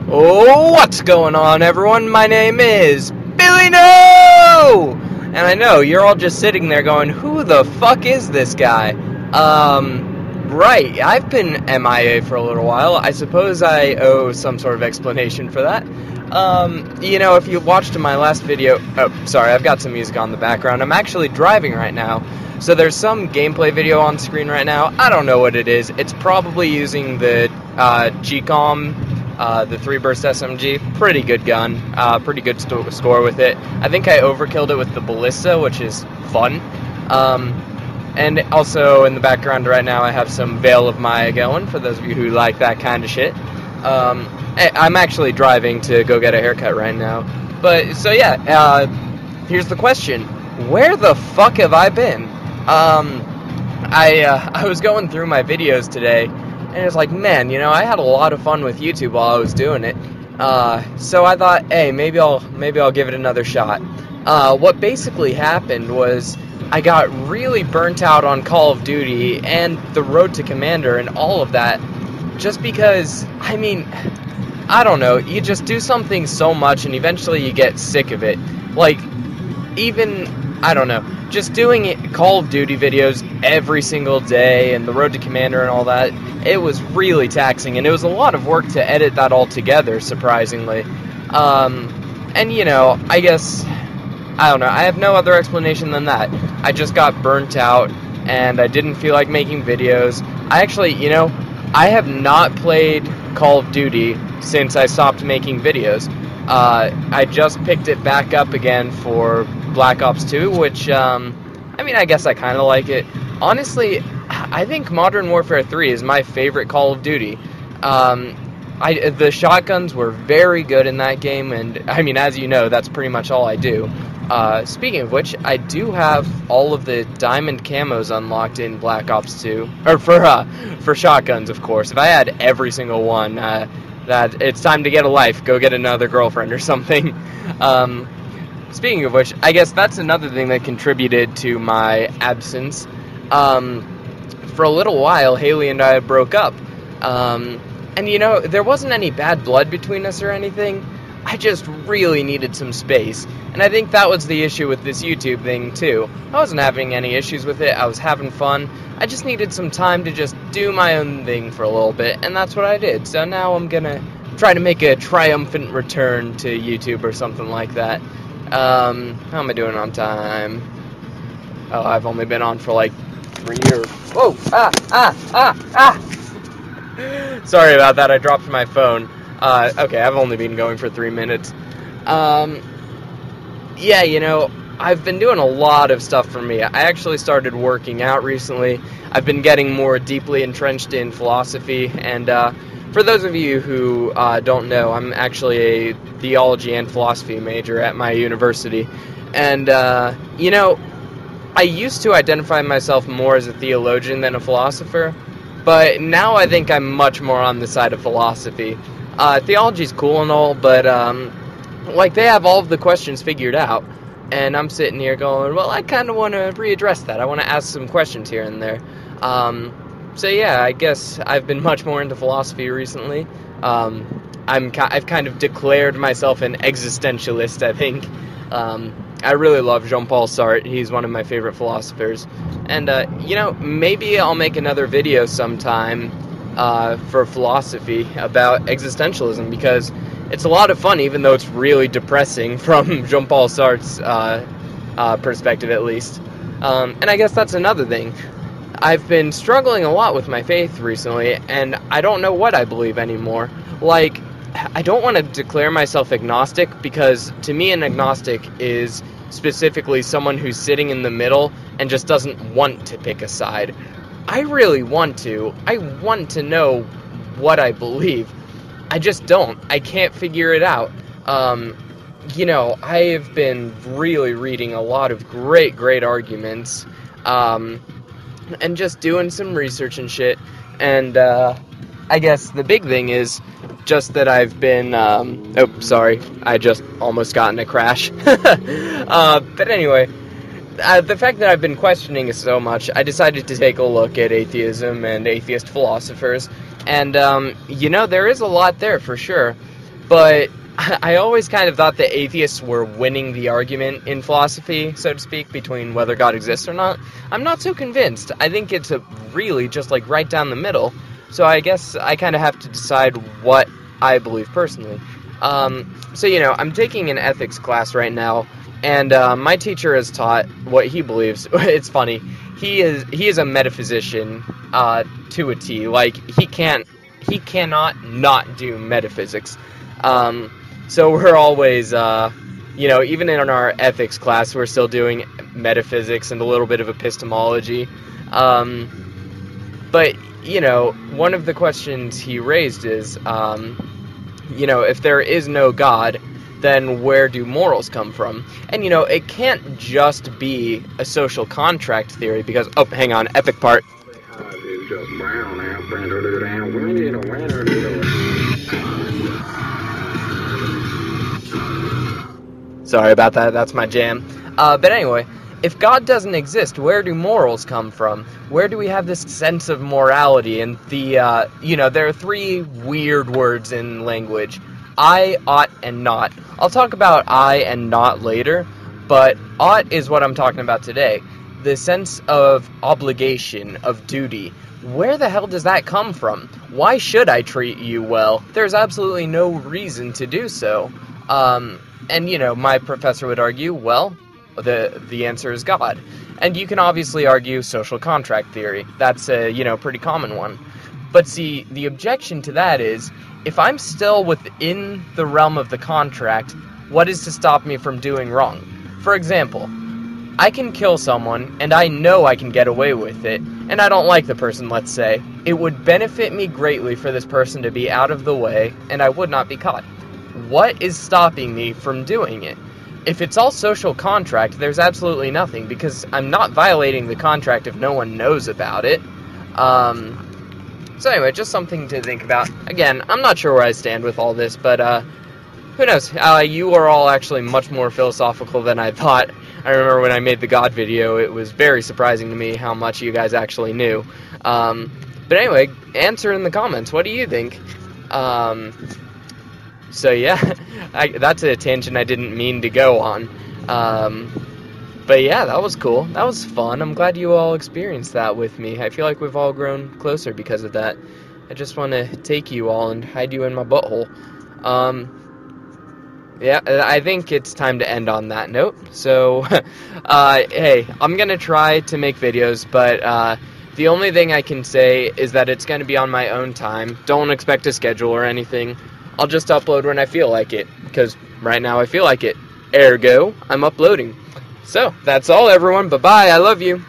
Oh, what's going on, everyone? My name is Billy No! And I know, you're all just sitting there going, who the fuck is this guy? Right, I've been MIA for a little while. I suppose I owe some sort of explanation for that. If you watched my last video... Oh, sorry, I've got some music on the background. I'm actually driving right now. So there's some gameplay video on screen right now. I don't know what it is. It's probably using the GCOM, the 3-burst SMG. Pretty good gun. Pretty good score with it. I think I overkilled it with the Ballista, which is fun. And also in the background right now I have some Veil of Maya going, for those of you who like that kind of shit. I'm actually driving to go get a haircut right now. But, so yeah, here's the question. Where the fuck have I been? I was going through my videos today, and it was like, man, I had a lot of fun with YouTube while I was doing it. So I thought, hey, maybe I'll give it another shot. What basically happened was I got really burnt out on Call of Duty and the Road to Commander and all of that, just because, I don't know, you just do something so much and eventually you get sick of it. Like, even, I don't know, just doing Call of Duty videos every single day and the Road to Commander and all that, it was really taxing, and it was a lot of work to edit that all together, surprisingly. I guess, I don't know, I have no other explanation than that. I just got burnt out, and I didn't feel like making videos. I actually, I have not played Call of Duty since I stopped making videos. I just picked it back up again for Black Ops 2, which, I guess I kind of like it. Honestly, I think Modern Warfare 3 is my favorite Call of Duty. The shotguns were very good in that game, and, as you know, that's pretty much all I do. Speaking of which, I do have all of the diamond camos unlocked in Black Ops 2. Or for shotguns, of course. If I had every single one, that it's time to get a life, go get another girlfriend or something. Speaking of which, I guess that's another thing that contributed to my absence. For a little while, Haley and I broke up. There wasn't any bad blood between us or anything. I just really needed some space. And I think that was the issue with this YouTube thing, too. I wasn't having any issues with it. I was having fun. I just needed some time to just do my own thing for a little bit, and that's what I did. So now I'm gonna try to make a triumphant return to YouTube or something like that. How am I doing on time? Oh, I've only been on for like 3 years. Whoa! Sorry about that, I dropped my phone. Okay, I've only been going for 3 minutes. I've been doing a lot of stuff for me. I actually started working out recently. I've been getting more deeply entrenched in philosophy, and for those of you who don't know, I'm actually a theology and philosophy major at my university. And, I used to identify myself more as a theologian than a philosopher, but now I think I'm much more on the side of philosophy. Theology's cool and all, but, they have all of the questions figured out, and I'm sitting here going, well, I kind of want to readdress that. I want to ask some questions here and there. So yeah, I guess I've been much more into philosophy recently. I've kind of declared myself an existentialist, I think. I really love Jean-Paul Sartre. He's one of my favorite philosophers. And, maybe I'll make another video sometime for philosophy about existentialism, because it's a lot of fun, even though it's really depressing from Jean-Paul Sartre's perspective, at least. And I guess that's another thing. I've been struggling a lot with my faith recently, and I don't know what I believe anymore. I don't want to declare myself agnostic, because to me an agnostic is specifically someone who's sitting in the middle and just doesn't want to pick a side. I really want to. I want to know what I believe. I just don't. I can't figure it out. I have been really reading a lot of great arguments, and just doing some research and shit, and, I guess the big thing is just that I've been, sorry, I just almost got in a crash. But anyway, the fact that I've been questioning it so much, I decided to take a look at atheism and atheist philosophers, and, there is a lot there for sure. But I always kind of thought the atheists were winning the argument in philosophy, so to speak, between whether God exists or not. I'm not so convinced. I think it's really just like right down the middle. So I guess I kind of have to decide what I believe personally. So, I'm taking an ethics class right now, and my teacher has taught what he believes. It's funny. He is a metaphysician to a T. Like, he cannot not do metaphysics. So we're always, even in our ethics class, we're still doing metaphysics and a little bit of epistemology. But, one of the questions he raised is, if there is no God, then where do morals come from? And, it can't just be a social contract theory because, oh, hang on, epic part. Sorry about that, that's my jam. But anyway, if God doesn't exist, where do morals come from? Where do we have this sense of morality? And there are three weird words in language: I, ought, and not. I'll talk about I and not later, but ought is what I'm talking about today. The sense of obligation, of duty. Where the hell does that come from? Why should I treat you well? There's absolutely no reason to do so. And, my professor would argue, well, the answer is God. And you can obviously argue social contract theory. That's a, pretty common one. But see, the objection to that is, if I'm still within the realm of the contract, what is to stop me from doing wrong? For example, I can kill someone, and I know I can get away with it, and I don't like the person, let's say. It would benefit me greatly for this person to be out of the way, and I would not be caught. What is stopping me from doing it? If it's all social contract, there's absolutely nothing, because I'm not violating the contract if no one knows about it. So anyway, just something to think about. Again, I'm not sure where I stand with all this, but who knows? You are all actually much more philosophical than I thought. I remember when I made the God video, it was very surprising to me how much you guys actually knew. But anyway, answer in the comments. What do you think? So yeah, that's a tangent I didn't mean to go on. But yeah, that was cool. That was fun. I'm glad you all experienced that with me. I feel like we've all grown closer because of that. I just want to take you all and hide you in my butthole. Yeah, I think it's time to end on that note. So, hey, I'm going to try to make videos, but the only thing I can say is that it's going to be on my own time. Don't expect a schedule or anything. I'll just upload when I feel like it, because right now I feel like it. Ergo, I'm uploading. So, that's all, everyone. Bye-bye. I love you.